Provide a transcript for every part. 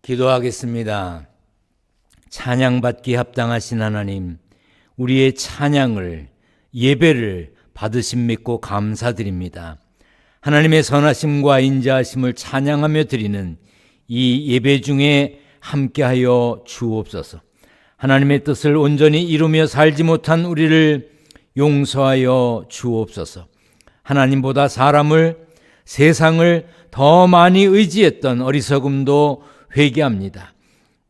기도하겠습니다. 찬양받기 합당하신 하나님, 우리의 찬양을, 예배를 받으심 믿고 감사드립니다. 하나님의 선하심과 인자하심을 찬양하며 드리는 이 예배 중에 함께하여 주옵소서. 하나님의 뜻을 온전히 이루며 살지 못한 우리를 용서하여 주옵소서. 하나님보다 사람을, 세상을 더 많이 의지했던 어리석음도 회개합니다.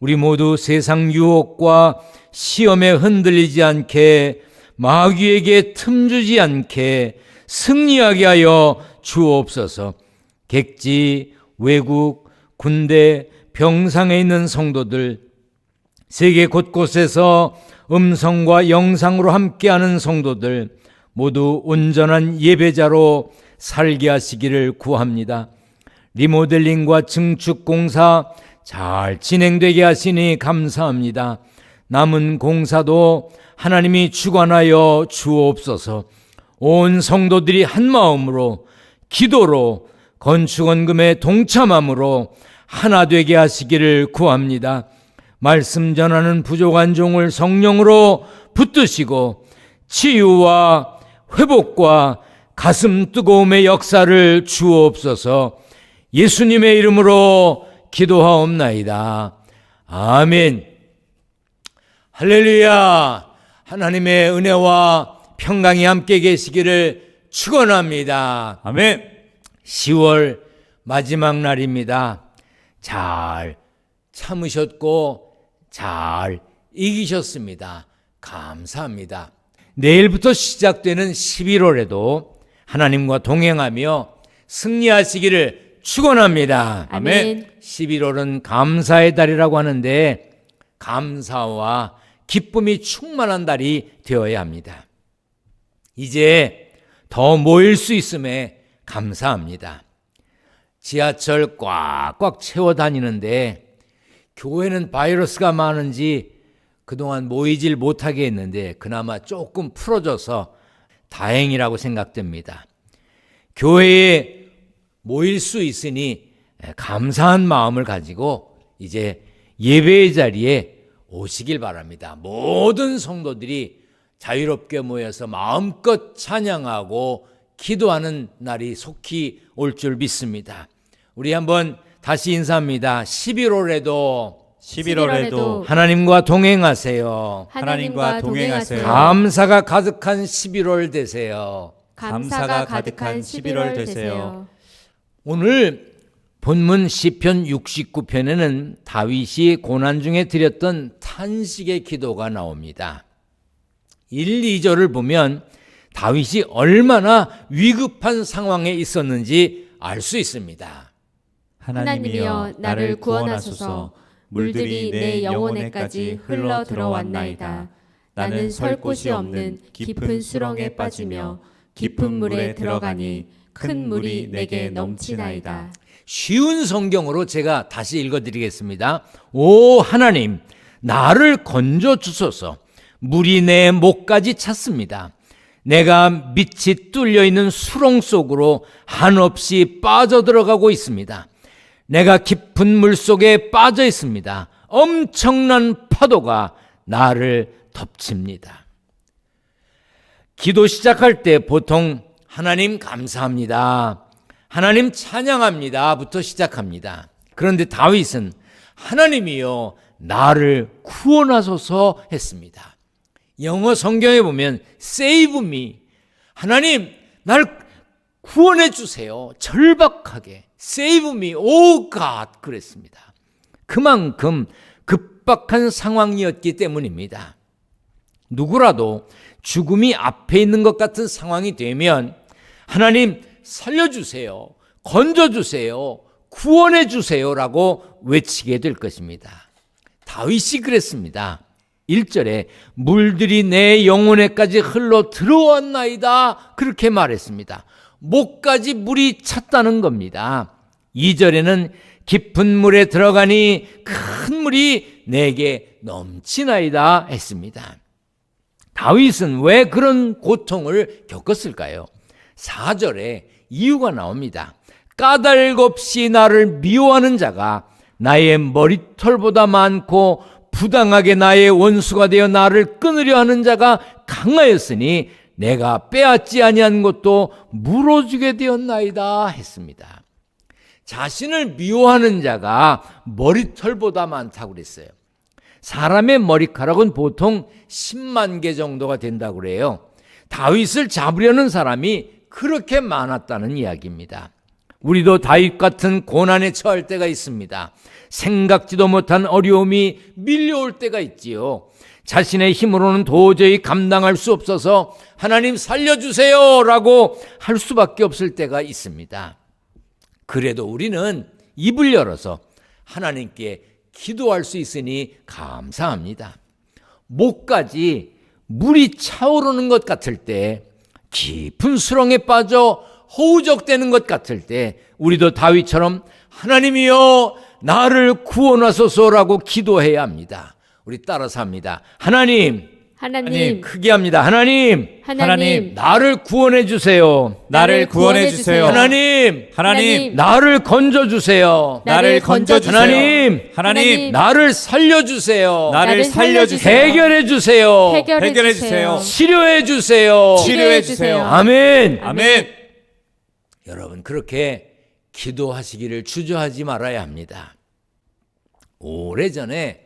우리 모두 세상 유혹과 시험에 흔들리지 않게, 마귀에게 틈주지 않게 승리하게 하여 주옵소서. 객지, 외국, 군대, 병상에 있는 성도들, 세계 곳곳에서 음성과 영상으로 함께하는 성도들 모두 온전한 예배자로 살게 하시기를 구합니다. 리모델링과 증축 공사 잘 진행되게 하시니 감사합니다. 남은 공사도 하나님이 주관하여 주옵소서. 온 성도들이 한 마음으로 기도로 건축원금에 동참함으로 하나 되게 하시기를 구합니다. 말씀 전하는 부족한 종을 성령으로 붙드시고 치유와 회복과 가슴 뜨거움의 역사를 주옵소서. 예수님의 이름으로 기도하옵나이다. 아멘. 할렐루야. 하나님의 은혜와 평강이 함께 계시기를 축원합니다. 아멘. 10월 마지막 날입니다. 잘 참으셨고 잘 이기셨습니다. 감사합니다. 내일부터 시작되는 11월에도 하나님과 동행하며 승리하시기를 축원합니다. 아멘. 11월은 감사의 달이라고 하는데 감사와 기쁨이 충만한 달이 되어야 합니다. 이제 더 모일 수 있음에 감사합니다. 지하철 꽉꽉 채워 다니는데 교회는 바이러스가 많은지 그동안 모이질 못하게 했는데 그나마 조금 풀어져서 다행이라고 생각됩니다. 교회에 모일 수 있으니 감사한 마음을 가지고 이제 예배의 자리에 오시길 바랍니다. 모든 성도들이 자유롭게 모여서 마음껏 찬양하고 기도하는 날이 속히 올 줄 믿습니다. 우리 한번 다시 인사합니다. 11월에도 하나님과 동행하세요. 하나님과 동행하세요. 감사가 가득한 11월 되세요. 감사가 가득한 11월 되세요. 오늘 본문 시편 69편에는 다윗이 고난 중에 드렸던 탄식의 기도가 나옵니다. 1, 2절을 보면 다윗이 얼마나 위급한 상황에 있었는지 알 수 있습니다. 하나님이여 나를 구원하소서. 물들이 내 영혼에까지 흘러 들어왔나이다. 나는 설 곳이 없는 깊은 수렁에 빠지며 깊은 물에 들어가니 큰 물이 내게 넘치나이다. 쉬운 성경으로 제가 다시 읽어드리겠습니다. 오 하나님, 나를 건져 주소서. 물이 내 목까지 찼습니다. 내가 밑이 뚫려 있는 수렁 속으로 한없이 빠져들어가고 있습니다. 내가 깊은 물 속에 빠져 있습니다. 엄청난 파도가 나를 덮칩니다. 기도 시작할 때 보통 하나님 감사합니다, 하나님 찬양합니다 부터 시작합니다. 그런데 다윗은 하나님이여 나를 구원하소서 했습니다. 영어 성경에 보면 save me, 하나님 날 구원해 주세요, 절박하게 save me, oh God 그랬습니다. 그만큼 급박한 상황이었기 때문입니다. 누구라도 죽음이 앞에 있는 것 같은 상황이 되면 하나님 살려주세요, 건져주세요, 구원해주세요라고 외치게 될 것입니다. 다윗이 그랬습니다. 1절에 물들이 내 영혼에까지 흘러 들어왔나이다 그렇게 말했습니다. 목까지 물이 찼다는 겁니다. 2절에는 깊은 물에 들어가니 큰 물이 내게 넘치나이다 했습니다. 다윗은 왜 그런 고통을 겪었을까요? 4절에 이유가 나옵니다. 까닭 없이 나를 미워하는 자가 나의 머리털보다 많고 부당하게 나의 원수가 되어 나를 끊으려 하는 자가 강하였으니 내가 빼앗지 아니한 것도 물어주게 되었나이다 했습니다. 자신을 미워하는 자가 머리털보다 많다고 그랬어요. 사람의 머리카락은 보통 10만 개 정도가 된다고 그래요. 다윗을 잡으려는 사람이 그렇게 많았다는 이야기입니다. 우리도 다윗 같은 고난에 처할 때가 있습니다. 생각지도 못한 어려움이 밀려올 때가 있지요. 자신의 힘으로는 도저히 감당할 수 없어서 하나님 살려주세요 라고 할 수밖에 없을 때가 있습니다. 그래도 우리는 입을 열어서 하나님께 기도할 수 있으니 감사합니다. 목까지 물이 차오르는 것 같을 때, 깊은 수렁에 빠져 허우적대는 것 같을 때 우리도 다윗처럼 하나님이여 나를 구원하소서라고 기도해야 합니다. 우리 따라서 합니다. 하나님 크게 합니다. 하나님 나를 구원해 주세요. 나를 구원해 주세요. 하나님 나를 건져 주세요. 나를 건져 주세요. 하나님 나를 살려 주세요. 나를 살려 주세요. 해결해 주세요. 해결해 주세요. 치료해 주세요. 치료해 주세요. 아멘. 아멘. 여러분 그렇게 기도하시기를 주저하지 말아야 합니다. 오래전에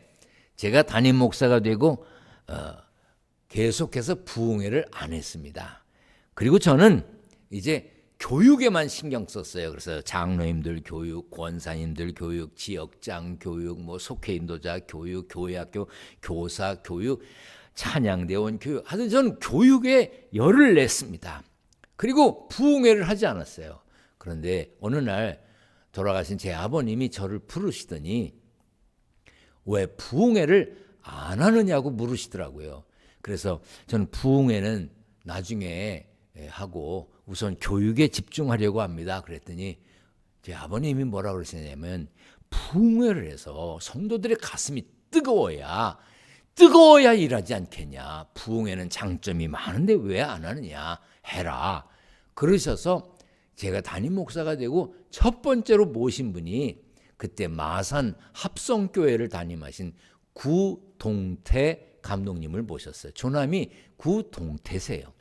제가 담임 목사가 되고 계속해서 부흥회를 안 했습니다. 그리고 저는 이제 교육에만 신경 썼어요. 그래서 장로님들 교육, 권사님들 교육, 지역장 교육, 뭐 속회인도자 교육, 교회학교 교사 교육, 찬양대원 교육. 하여튼 저는 교육에 열을 냈습니다. 그리고 부흥회를 하지 않았어요. 그런데 어느 날 돌아가신 제 아버님이 저를 부르시더니 왜 부흥회를 안 하느냐고 물으시더라고요. 그래서 저는 부흥회는 나중에 하고 우선 교육에 집중하려고 합니다. 그랬더니 제 아버님이 뭐라고 그러시냐면 부흥회를 해서 성도들의 가슴이 뜨거워야 일하지 않겠냐. 부흥회는 장점이 많은데 왜 안 하느냐. 해라. 그러셔서 제가 담임 목사가 되고 첫 번째로 모신 분이 그때 마산 합성교회를 담임하신 구동태 감독님을 모셨어요. 조남이 구동태세요.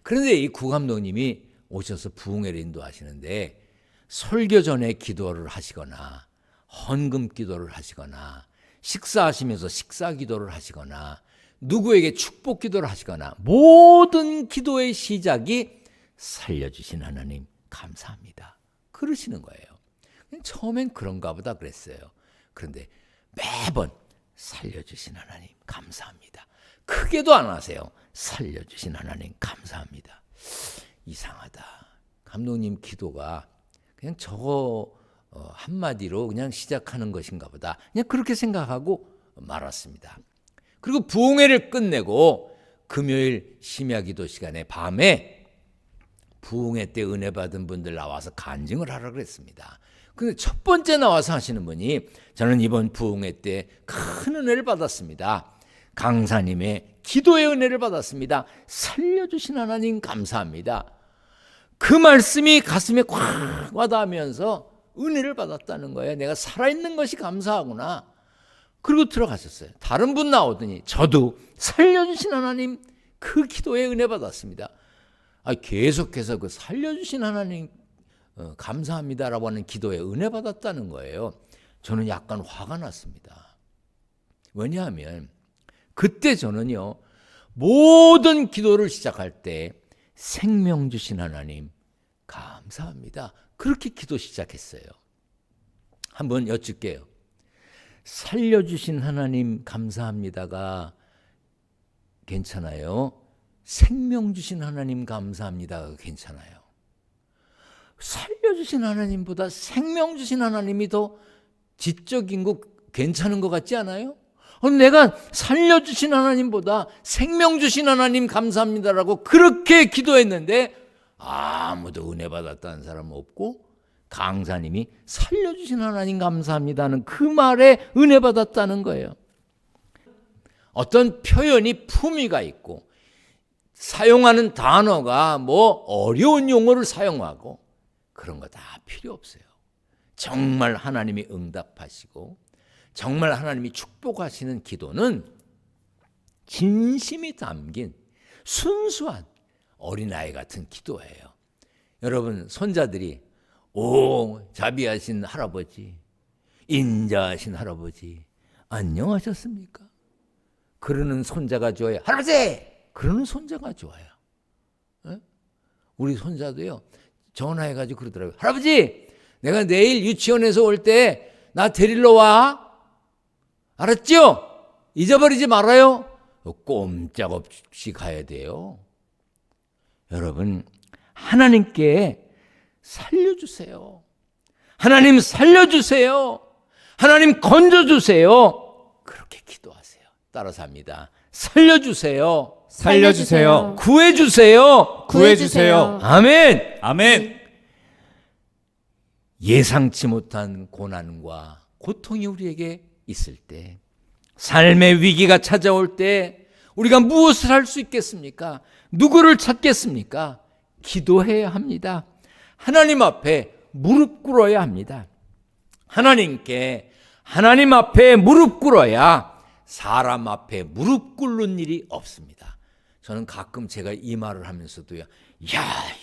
그런데 이 구 감독님이 오셔서 부흥회를 인도하시는데 설교 전에 기도를 하시거나 헌금 기도를 하시거나 식사하시면서 식사 기도를 하시거나 누구에게 축복 기도를 하시거나 모든 기도의 시작이 살려주신 하나님 감사합니다. 그러시는 거예요. 처음엔 그런가 보다 그랬어요. 그런데 매번 살려주신 하나님 감사합니다. 크게도 안 하세요. 살려주신 하나님 감사합니다. 이상하다. 감독님 기도가 그냥 저거 한마디로 그냥 시작하는 것인가 보다. 그냥 그렇게 생각하고 말았습니다. 그리고 부흥회를 끝내고 금요일 심야기도 시간에 밤에 부흥회 때 은혜 받은 분들 나와서 간증을 하라고 그랬습니다. 근데 첫 번째 나와서 하시는 분이 저는 이번 부흥회 때 큰 은혜를 받았습니다. 강사님의 기도의 은혜를 받았습니다. 살려주신 하나님 감사합니다. 그 말씀이 가슴에 꽉 와닿으면서 은혜를 받았다는 거예요. 내가 살아있는 것이 감사하구나. 그리고 들어가셨어요. 다른 분 나오더니 저도 살려주신 하나님 그 기도에 은혜 받았습니다. 계속해서 그 살려주신 하나님 감사합니다라고 하는 기도에 은혜 받았다는 거예요. 저는 약간 화가 났습니다. 왜냐하면 그때 저는요 모든 기도를 시작할 때 생명 주신 하나님 감사합니다. 그렇게 기도 시작했어요. 한번 여쭙게요. 살려주신 하나님 감사합니다가 괜찮아요? 생명 주신 하나님 감사합니다가 괜찮아요? 살려주신 하나님보다 생명 주신 하나님이 더 지적인 거 괜찮은 것 같지 않아요? 내가 살려주신 하나님보다 생명 주신 하나님 감사합니다라고 그렇게 기도했는데 아무도 은혜 받았다는 사람 없고 강사님이 살려주신 하나님 감사합니다는 그 말에 은혜 받았다는 거예요. 어떤 표현이 품위가 있고 사용하는 단어가 뭐 어려운 용어를 사용하고 그런 거 다 필요 없어요. 정말 하나님이 응답하시고 정말 하나님이 축복하시는 기도는 진심이 담긴 순수한 어린아이 같은 기도예요. 여러분, 손자들이 자비하신 할아버지, 인자하신 할아버지 안녕하셨습니까? 그러는 손자가 좋아요. 할아버지! 그러는 손자가 좋아요. 에? 우리 손자도요, 전화해가지고 그러더라고요. 할아버지! 내가 내일 유치원에서 올 때 나 데리러 와. 알았죠? 잊어버리지 말아요. 꼼짝없이 가야 돼요. 여러분, 하나님께 살려주세요. 하나님 살려주세요. 하나님 건져주세요. 그렇게 기도하세요. 따라서 합니다. 살려주세요. 살려주세요. 구해주세요. 구해주세요. 아멘. 아멘. 예상치 못한 고난과 고통이 우리에게 있을 때, 삶의 위기가 찾아올 때 우리가 무엇을 할 수 있겠습니까? 누구를 찾겠습니까? 기도해야 합니다. 하나님 앞에 무릎 꿇어야 합니다. 하나님 앞에 무릎 꿇어야 사람 앞에 무릎 꿇는 일이 없습니다. 저는 가끔 제가 이 말을 하면서도요,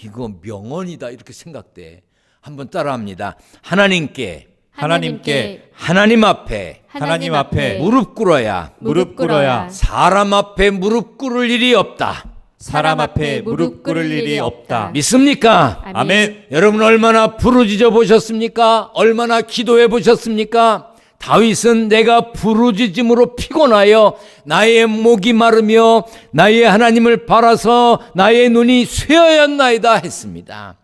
이거 명언이다 이렇게 생각돼. 한번 따라합니다. 하나님 앞에 무릎 꿇어야 사람 앞에 무릎 꿇을 일이 없다. 사람 앞에 무릎 꿇을 일이 없다. 믿습니까? 아멘. 여러분 얼마나 부르짖어 보셨습니까? 얼마나 기도해 보셨습니까? 다윗은 내가 부르짖음으로 피곤하여 나의 목이 마르며 나의 하나님을 바라서 나의 눈이 쇠하였나이다 했습니다.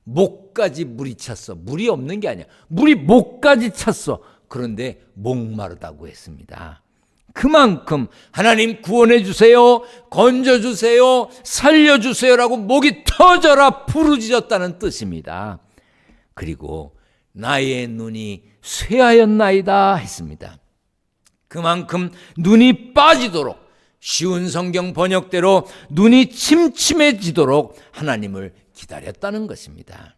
목까지 물이 찼어. 물이 없는 게 아니야. 물이 목까지 찼어. 그런데 목마르다고 했습니다. 그만큼 하나님 구원해 주세요, 건져 주세요, 살려 주세요라고 목이 터져라 부르짖었다는 뜻입니다. 그리고 나의 눈이 쇠하였나이다 했습니다. 그만큼 눈이 빠지도록, 쉬운 성경 번역대로 눈이 침침해지도록 하나님을 기다렸다는 것입니다.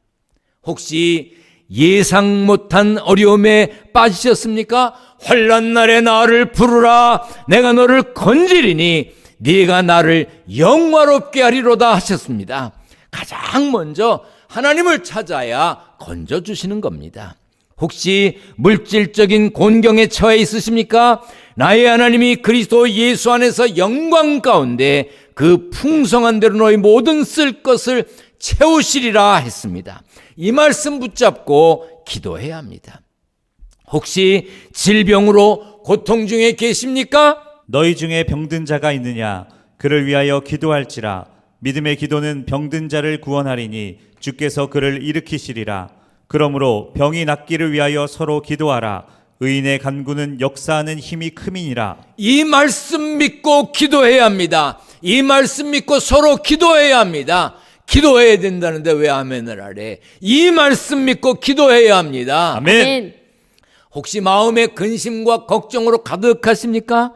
혹시 예상 못한 어려움에 빠지셨습니까? 환난 날에 나를 부르라. 내가 너를 건지리니 네가 나를 영화롭게 하리로다 하셨습니다. 가장 먼저 하나님을 찾아야 건져주시는 겁니다. 혹시 물질적인 곤경에 처해 있으십니까? 나의 하나님이 그리스도 예수 안에서 영광 가운데 그 풍성한 대로 너희 모든 쓸 것을 채우시리라 했습니다. 이 말씀 붙잡고 기도해야 합니다. 혹시 질병으로 고통 중에 계십니까? 너희 중에 병든 자가 있느냐? 그를 위하여 기도할지라. 믿음의 기도는 병든 자를 구원하리니 주께서 그를 일으키시리라. 그러므로 병이 낫기를 위하여 서로 기도하라. 의인의 간구는 역사하는 힘이 큼이니라. 이 말씀 믿고 기도해야 합니다. 이 말씀 믿고 서로 기도해야 합니다. 기도해야 된다는데 왜 아멘을 하래? 이 말씀 믿고 기도해야 합니다. 아멘. 혹시 마음에 근심과 걱정으로 가득하십니까?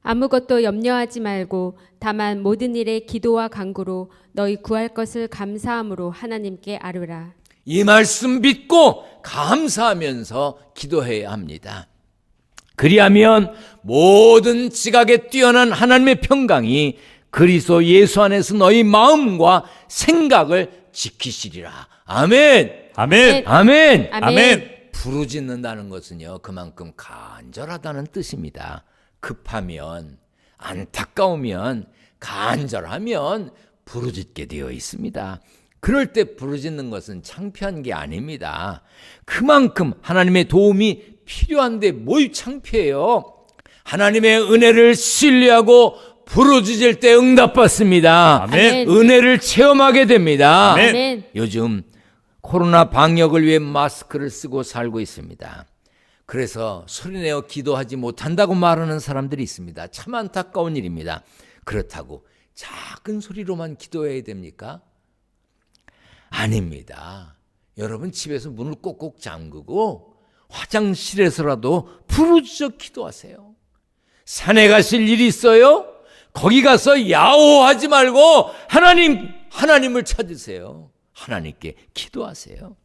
아무것도 염려하지 말고 다만 모든 일에 기도와 간구로 너희 구할 것을 감사함으로 하나님께 아뢰라. 이 말씀 믿고 감사하면서 기도해야 합니다. 그리하면 모든 지각에 뛰어난 하나님의 평강이 그리스도 예수 안에서 너희 마음과 생각을 지키시리라. 아멘. 아멘. 아멘. 아멘. 부르짖는다는 것은요, 그만큼 간절하다는 뜻입니다. 급하면, 안타까우면, 간절하면 부르짖게 되어 있습니다. 그럴 때 부르짖는 것은 창피한 게 아닙니다. 그만큼 하나님의 도움이 필요한데 뭘 창피해요? 하나님의 은혜를 신뢰하고 부르짖을 때 응답받습니다. 아멘. 은혜를 체험하게 됩니다. 아멘. 아멘. 요즘 코로나 방역을 위해 마스크를 쓰고 살고 있습니다. 그래서 소리내어 기도하지 못한다고 말하는 사람들이 있습니다. 참 안타까운 일입니다. 그렇다고 작은 소리로만 기도해야 됩니까? 아닙니다. 여러분 집에서 문을 꼭꼭 잠그고 화장실에서라도 부르짖어 기도하세요. 산에 가실 일이 있어요? 거기 가서 야호하지 말고 하나님을 찾으세요. 하나님께 기도하세요.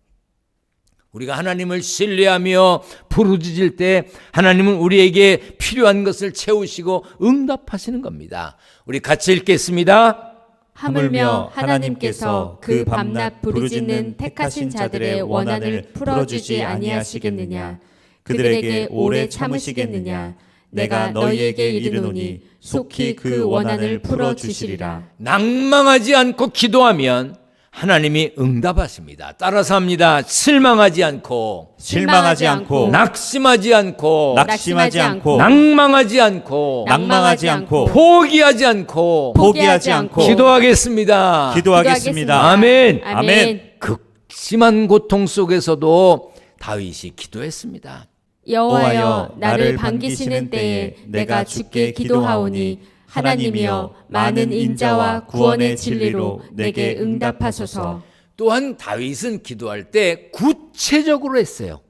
우리가 하나님을 신뢰하며 부르짖을 때 하나님은 우리에게 필요한 것을 채우시고 응답하시는 겁니다. 우리 같이 읽겠습니다. 하물며 하나님께서 그 밤낮 부르짖는 택하신 자들의 원한을 풀어주지 아니하시겠느냐? 그들에게 오래 참으시겠느냐? 내가 너희에게 이르노니 속히 그 원한을 풀어주시리라. 낭망하지 않고 기도하면 하나님이 응답하십니다. 따라서 합니다. 실망하지 않고, 실망하지 않고, 낙심하지 않고, 낙심하지 않고, 낭망하지 않고, 낭망하지 않고, 포기하지 않고, 포기하지 않고, 기도하겠습니다. 기도하겠습니다. 아멘. 아멘. 극심한 고통 속에서도 다윗이 기도했습니다. 여호와여 나를 반기시는 때에 내가 주께 기도하오니 하나님이여 많은 인자와 구원의 진리로 내게 응답하소서. 또한 다윗은 기도할 때 구체적으로 했어요.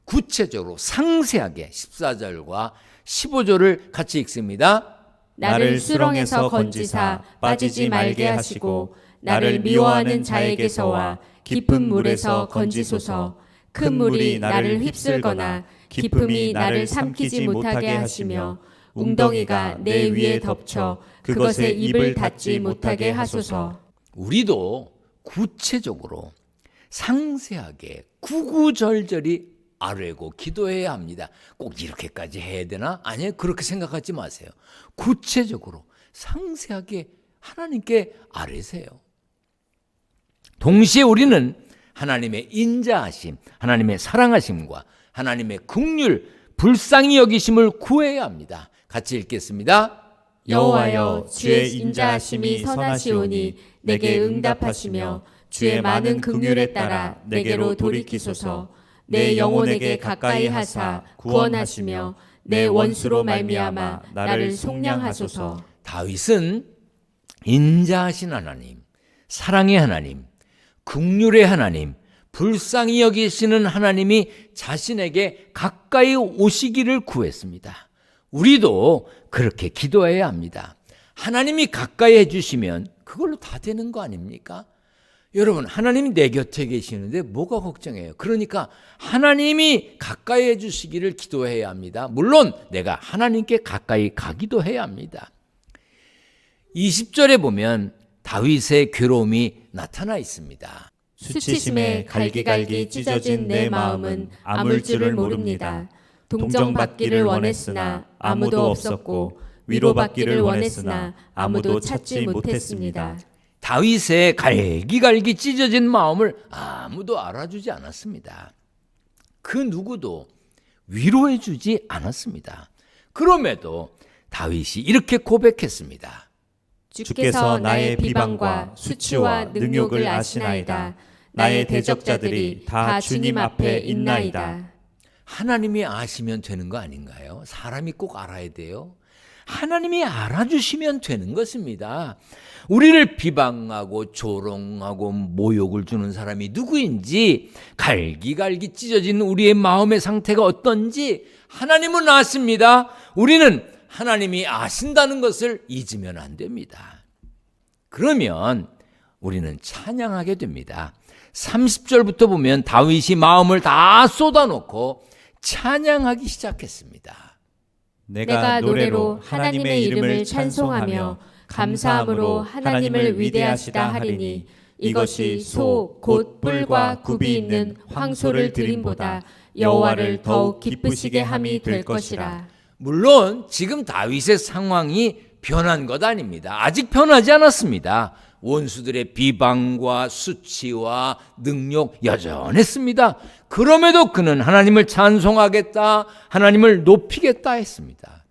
구체적으로 상세하게 14절과 15절을 같이 읽습니다. 나를 수렁에서 건지사 빠지지 말게 하시고 나를 미워하는 자에게서와 깊은 물에서 건지소서. 큰 물이 나를 휩쓸거나 깊음이 나를 삼키지 못하게 하시며 웅덩이가 내 위에 덮쳐 그것에 입을 닫지 못하게 하소서. 우리도 구체적으로 상세하게 구구절절히 아뢰고 기도해야 합니다. 꼭 이렇게까지 해야 되나? 아니요, 그렇게 생각하지 마세요. 구체적으로 상세하게 하나님께 아뢰세요. 동시에 우리는 하나님의 인자하심, 하나님의 사랑하심과 하나님의 긍휼, 불쌍히 여기심을 구해야 합니다. 같이 읽겠습니다. 여호와여 주의 인자하심이 선하시오니 내게 응답하시며 주의 많은 긍휼에 따라 내게로 돌이키소서. 내 영혼에게 가까이 하사 구원하시며 내 원수로 말미암아 나를 속량하소서. 다윗은 인자하신 하나님, 사랑의 하나님, 긍휼의 하나님, 불쌍히 여기시는 하나님이 자신에게 가까이 오시기를 구했습니다. 우리도 그렇게 기도해야 합니다. 하나님이 가까이 해주시면 그걸로 다 되는 거 아닙니까? 여러분, 하나님이 내 곁에 계시는데 뭐가 걱정해요? 그러니까 하나님이 가까이 해주시기를 기도해야 합니다. 물론 내가 하나님께 가까이 가기도 해야 합니다. 20절에 보면 다윗의 괴로움이 나타나 있습니다. 수치심에 갈기갈기 찢어진 내 마음은 아물 줄을 모릅니다. 동정받기를 원했으나 아무도 없었고 위로받기를 원했으나 아무도 찾지 못했습니다. 다윗의 갈기갈기 찢어진 마음을 아무도 알아주지 않았습니다. 그 누구도 위로해 주지 않았습니다. 그럼에도 다윗이 이렇게 고백했습니다. 주께서 나의 비방과 수치와 능욕을 아시나이다. 나의 대적자들이 다 주님 앞에 있나이다. 하나님이 아시면 되는 거 아닌가요? 사람이 꼭 알아야 돼요. 하나님이 알아주시면 되는 것입니다. 우리를 비방하고 조롱하고 모욕을 주는 사람이 누구인지, 갈기갈기 찢어진 우리의 마음의 상태가 어떤지 하나님은 아십니다. 우리는 하나님이 아신다는 것을 잊으면 안 됩니다. 그러면 우리는 찬양하게 됩니다. 30절부터 보면 다윗이 마음을 다 쏟아놓고 찬양하기 시작했습니다. 내가 노래로 하나님의 이름을 찬송하며 감사함으로 하나님을 위대하시다 하리니 이것이 소 곧 뿔과 굽이 있는 황소를 드림보다 여호와를 더욱 기쁘시게 함이 될 것이라. 물론 지금 다윗의 상황이 변한 것 아닙니다. 아직 변하지 않았습니다. 원수들의 비방과 수치와 능욕 여전했습니다. 그럼에도 그는 하나님을 찬송하겠다, 하나님을 높이겠다 했습니다.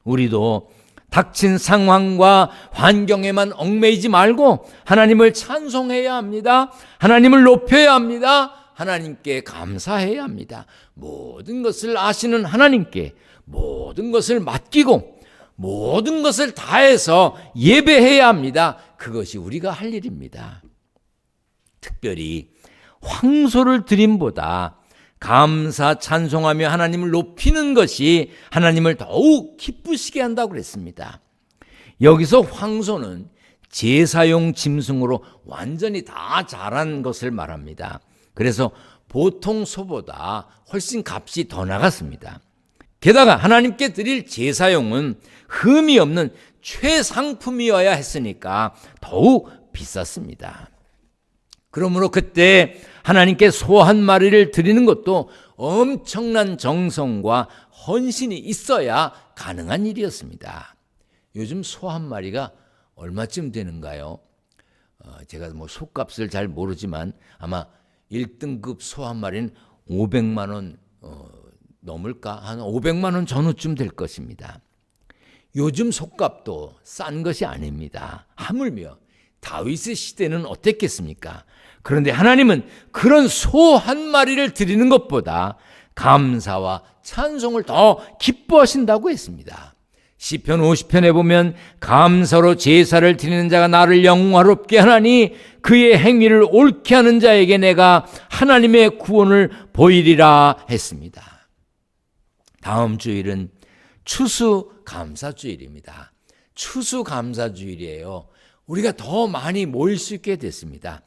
우리도 닥친 상황과 환경에만 얽매이지 말고 하나님을 찬송해야 합니다. 하나님을 높여야 합니다. 하나님께 감사해야 합니다. 모든 것을 아시는 하나님께 모든 것을 맡기고 모든 것을 다해서 예배해야 합니다. 그것이 우리가 할 일입니다. 특별히 황소를 드림보다 감사 찬송하며 하나님을 높이는 것이 하나님을 더욱 기쁘시게 한다고 그랬습니다. 여기서 황소는 제사용 짐승으로 완전히 다 자란 것을 말합니다. 그래서 보통 소보다 훨씬 값이 더 나갔습니다. 게다가 하나님께 드릴 제사용은 흠이 없는 최상품이어야 했으니까 더욱 비쌌습니다. 그러므로 그때 하나님께 소 한 마리를 드리는 것도 엄청난 정성과 헌신이 있어야 가능한 일이었습니다. 요즘 소 한 마리가 얼마쯤 되는가요? 제가 뭐 소값을 잘 모르지만 아마 1등급 소 한 마리는 500만 원 넘을까? 한 500만 원 전후쯤 될 것입니다. 요즘 소값도 싼 것이 아닙니다. 하물며 다윗의 시대는 어땠겠습니까? 그런데 하나님은 그런 소 한 마리를 드리는 것보다 감사와 찬송을 더 기뻐하신다고 했습니다. 시편 50편에 보면 감사로 제사를 드리는 자가 나를 영화롭게 하나니 그의 행위를 옳게 하는 자에게 내가 하나님의 구원을 보이리라 했습니다. 다음 주일은 추수감사주일입니다. 추수감사주일이에요. 우리가 더 많이 모일 수 있게 됐습니다.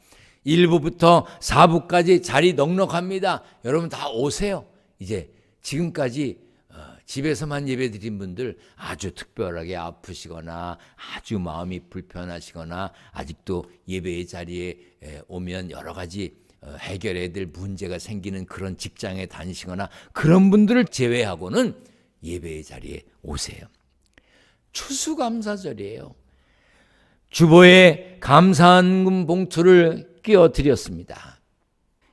1부부터 4부까지 자리 넉넉합니다. 여러분 다 오세요. 이제 지금까지 집에서만 예배 드린 분들 아주 특별하게 아프시거나 아주 마음이 불편하시거나 아직도 예배의 자리에 오면 여러 가지 해결해야 될 문제가 생기는 그런 직장에 다니시거나 그런 분들을 제외하고는 예배의 자리에 오세요. 추수감사절이에요. 주보에 감사한금 봉투를 끼워드렸습니다.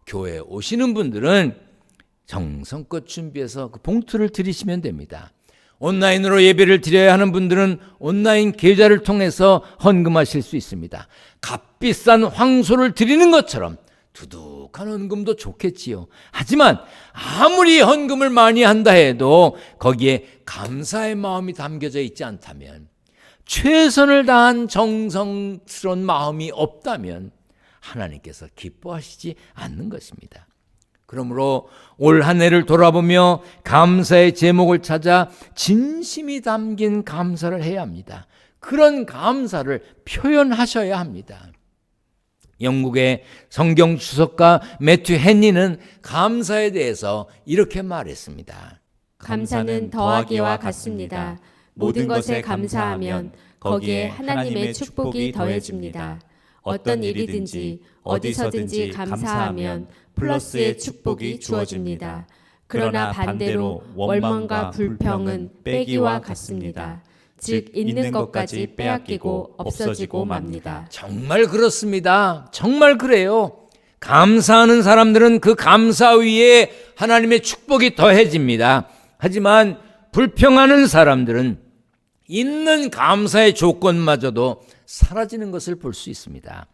교회에 오시는 분들은 정성껏 준비해서 그 봉투를 드리시면 됩니다. 온라인으로 예배를 드려야 하는 분들은 온라인 계좌를 통해서 헌금하실 수 있습니다. 값비싼 황소를 드리는 것처럼 두둑한 헌금도 좋겠지요. 하지만 아무리 헌금을 많이 한다 해도 거기에 감사의 마음이 담겨져 있지 않다면, 최선을 다한 정성스러운 마음이 없다면 하나님께서 기뻐하시지 않는 것입니다. 그러므로 올 한 해를 돌아보며 감사의 제목을 찾아 진심이 담긴 감사를 해야 합니다. 그런 감사를 표현하셔야 합니다. 영국의 성경 주석가 매튜 헨리는 감사에 대해서 이렇게 말했습니다. 감사는 더하기와 같습니다. 모든 것에 감사하면 거기에 하나님의 축복이 더해집니다. 어떤 일이든지 어디서든지 감사하면 플러스의 축복이 주어집니다. 그러나 반대로 원망과 불평은 빼기와 같습니다. 즉 있는 것까지 빼앗기고 없어지고 맙니다. 정말 그렇습니다. 정말 그래요. 감사하는 사람들은 그 감사 위에 하나님의 축복이 더해집니다. 하지만 불평하는 사람들은 있는 감사의 조건마저도 사라지는 것을 볼 수 있습니다.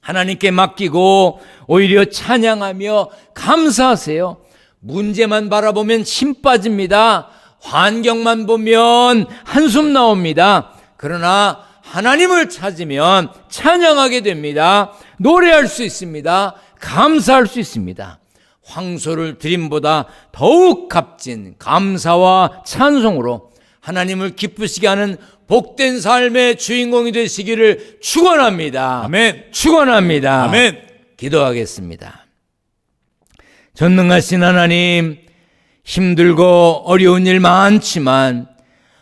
하나님께 맡기고 오히려 찬양하며 감사하세요. 문제만 바라보면 힘 빠집니다. 환경만 보면 한숨 나옵니다. 그러나 하나님을 찾으면 찬양하게 됩니다. 노래할 수 있습니다. 감사할 수 있습니다. 황소를 드림보다 더욱 값진 감사와 찬송으로 하나님을 기쁘시게 하는 복된 삶의 주인공이 되시기를 축원합니다. 아멘. 축원합니다. 아멘. 기도하겠습니다. 전능하신 하나님, 힘들고 어려운 일 많지만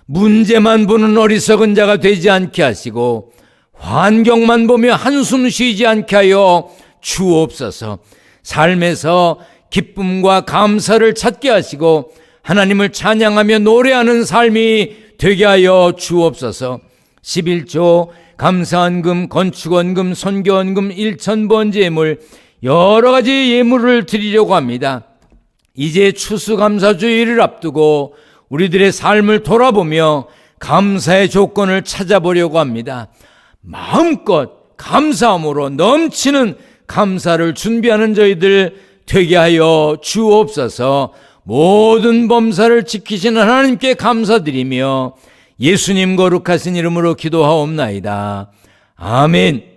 문제만 보는 어리석은 자가 되지 않게 하시고 환경만 보며 한숨 쉬지 않게 하여 주옵소서. 삶에서 기쁨과 감사를 찾게 하시고 하나님을 찬양하며 노래하는 삶이 되게 하여 주옵소서. 11조, 감사헌금, 건축헌금, 선교헌금, 일천번제물 여러 가지 예물을 드리려고 합니다. 이제 추수감사주의를 앞두고 우리들의 삶을 돌아보며 감사의 조건을 찾아보려고 합니다. 마음껏 감사함으로 넘치는 감사를 준비하는 저희들 되게 하여 주옵소서. 모든 범사를 지키시는 하나님께 감사드리며 예수님 거룩하신 이름으로 기도하옵나이다. 아멘.